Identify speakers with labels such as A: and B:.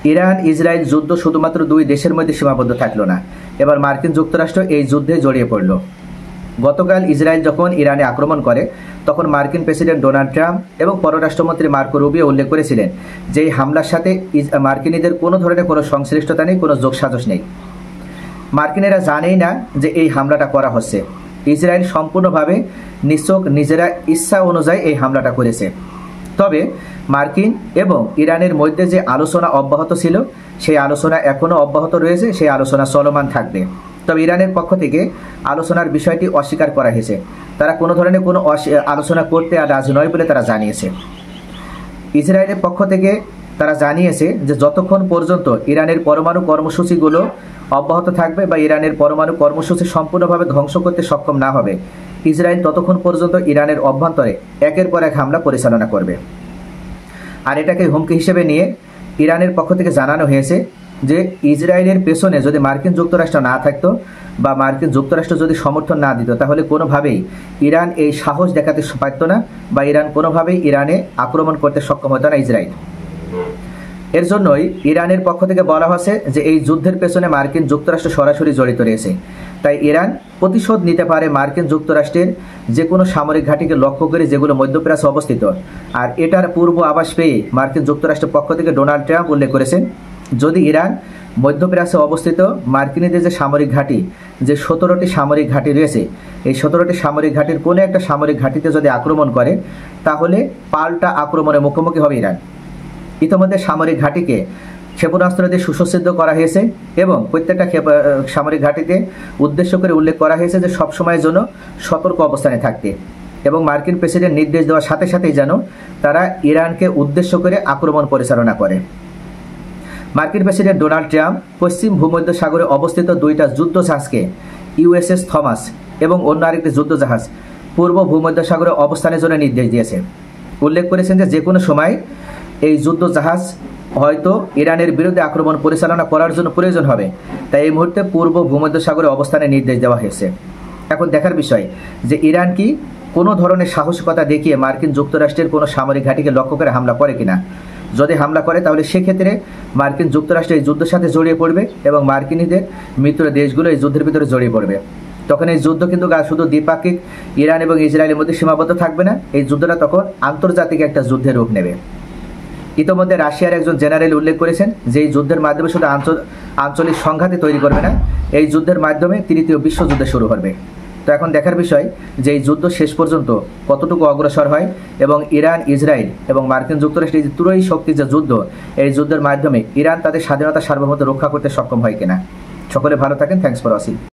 A: Iran Israel যুদ্ধ শুধুমাত্র দুই দেশের মধ্যে সীমাবদ্ধ থাকলো না, এবার মার্কিন যুক্তরাষ্ট্র এই যুদ্ধে জড়িয়ে পড়ল। গতকাল ইসরায়েল যখন ইরানে আক্রমণ করে তখন মার্কিন প্রেসিডেন্ট ডোনাল্ড ট্রাম্প এবং পররাষ্ট্রমন্ত্রী মার্কো রুবিও উল্লেখ করেছিলেন যে এই হামলার সাথে মার্কিনীদের কোনো ধরনের কোনো সংশ্লিষ্টতা নেই, কোনো যোগসাজশ নেই। মার্কিনেরা জানেই না যে এই হামলাটা করা হচ্ছে। ইসরায়েল সম্পূর্ণভাবে নিছক নিজেরা ইচ্ছা অনুযায়ী এই হামলাটা করেছে। তবে মার্কিন এবং ইরানের মধ্যে যে আলোচনা অব্যাহত ছিল সেই আলোচনা এখনও অব্যাহত রয়েছে, সেই আলোচনা চলমান থাকবে। তবে ইরানের পক্ষ থেকে আলোচনার বিষয়টি অস্বীকার করা হয়েছে। তারা কোনো ধরনের কোনো আলোচনা করতে আর রাজি নয় বলে তারা জানিয়েছে। ইসরায়েলের পক্ষ থেকে তারা জানিয়েছে যে যতক্ষণ পর্যন্ত ইরানের পরমাণু কর্মসূচিগুলো অব্যাহত থাকবে বা ইরানের পরমাণু কর্মসূচি সম্পূর্ণভাবে ধ্বংস করতে সক্ষম না হবে, ইসরায়েল ততক্ষণ পর্যন্ত ইরানের অভ্যন্তরে একের পর এক হামলা পরিচালনা করবে। আর এটাকে হুমকি হিসেবে নিয়ে ইরানের পক্ষ থেকে জানানো হয়েছে যে ইসরায়েলের পেছনে যদি মার্কিন যুক্তরাষ্ট্র না থাকতো বা মার্কিন যুক্তরাষ্ট্র যদি সমর্থন না দিত তাহলে কোনোভাবেই ইরান এই সাহস দেখাতে পারত না বা ইরান কোনোভাবেই ইরানে আক্রমণ করতে সক্ষম হতো না ইসরায়েল। এর জন্যই ইরানের পক্ষ থেকে বলা হয়েছে যে এই যুদ্ধের পেছনে মার্কিন যুক্তরাষ্ট্র সরাসরি জড়িত রয়েছে। তাই ইরান প্রতিশোধ নিতে পারে মার্কিন যুক্তরাষ্ট্রের যে কোনো সামরিক ঘাঁটিকে লক্ষ্য করে যেগুলো মধ্যপ্রাচ্যে অবস্থিত। আর এটার পূর্ব আভাস পেয়ে মার্কিন যুক্তরাষ্ট্রের পক্ষ থেকে ডোনাল্ড ট্রাম্প উল্লেখ করেছেন যদি ইরান মধ্যপ্রাচ্যে অবস্থিত মার্কিনীদের যে সামরিক ঘাঁটি, যে 17টি সামরিক ঘাঁটি রয়েছে, এই 17টি সামরিক ঘাঁটির কোনো একটা সামরিক ঘাঁটিতে যদি আক্রমণ করে তাহলে পাল্টা আক্রমণের মুখোমুখি হবে ইরান। ইতিমধ্যে সামরিক ঘাঁটিকে ক্ষেপণাস্ত্র দিয়ে সুসজ্জিত করা হয়েছে এবং প্রত্যেকটা সামরিক ঘাঁটিতে উদ্দেশ্য করে উল্লেখ করা হয়েছে যে সবসময়ের জন্য সতর্ক অবস্থানে থাকতে এবং মার্কিন প্রেসিডেন্ট নির্দেশ দেওয়ার সাথে সাথেই যেন তারা ইরানকে উদ্দেশ্য করে আক্রমণ পরিচালনা করে। মার্কিন প্রেসিডেন্ট ডোনাল্ড ট্রাম্প পশ্চিম ভূমধ্যসাগরে অবস্থিত দুইটা যুদ্ধজাহাজকে ইউএসএস থমাস এবং অন্য আরেকটি যুদ্ধজাহাজ পূর্ব ভূমধ্যসাগরে অবস্থানের জন্য নির্দেশ দিয়েছে। উল্লেখ করেছেন যে কোনো সময় এই যুদ্ধজাহাজ হয়তো ইরানের বিরুদ্ধে আক্রমণ পরিচালনা করার জন্য প্রয়োজন হবে, তাই এই মুহূর্তে পূর্ব ভূমধ্যসাগরে অবস্থানের নির্দেশ দেওয়া হয়েছে। এখন দেখার বিষয় যে ইরান কি কোনো ধরনের সাহসিকতা দেখিয়ে মার্কিন যুক্তরাষ্ট্রের কোনো সামরিক ঘাঁটিকে লক্ষ্য করে হামলা করে কিনা। যদি হামলা করে তাহলে সেক্ষেত্রে মার্কিন যুক্তরাষ্ট্র এই যুদ্ধের সাথে জড়িয়ে পড়বে এবং মার্কিনীদের মিত্র দেশগুলো এই যুদ্ধের ভিতরে জড়িয়ে পড়বে। তখন এই যুদ্ধ কিন্তু শুধু দ্বিপাক্ষিক ইরান এবং ইসরায়েলের মধ্যে সীমাবদ্ধ থাকবে না, এই যুদ্ধটা তখন আন্তর্জাতিক একটা যুদ্ধের রূপ নেবে। ইতিমধ্যে রাশিয়ার একজন জেনারেল উল্লেখ করেছেন যে এই যুদ্ধের মাধ্যমে শুধু আঞ্চলিক সংঘাতই তৈরি করবে না, এই যুদ্ধের মাধ্যমে তৃতীয় বিশ্বযুদ্ধ শুরু হবে। তো এখন দেখার বিষয় যে এই যুদ্ধ শেষ পর্যন্ত কতটুকু অগ্রসর হয় এবং ইরান ইসরায়েল এবং মার্কিন যুক্তরাষ্ট্রের যে ত্রয়ী শক্তির যে যুদ্ধ, এই যুদ্ধের মাধ্যমে ইরান তাদের স্বাধীনতা সার্বভৌমত্ব রক্ষা করতে সক্ষম হয় কিনা। সকলে ভালো থাকেন। Thanks for watching.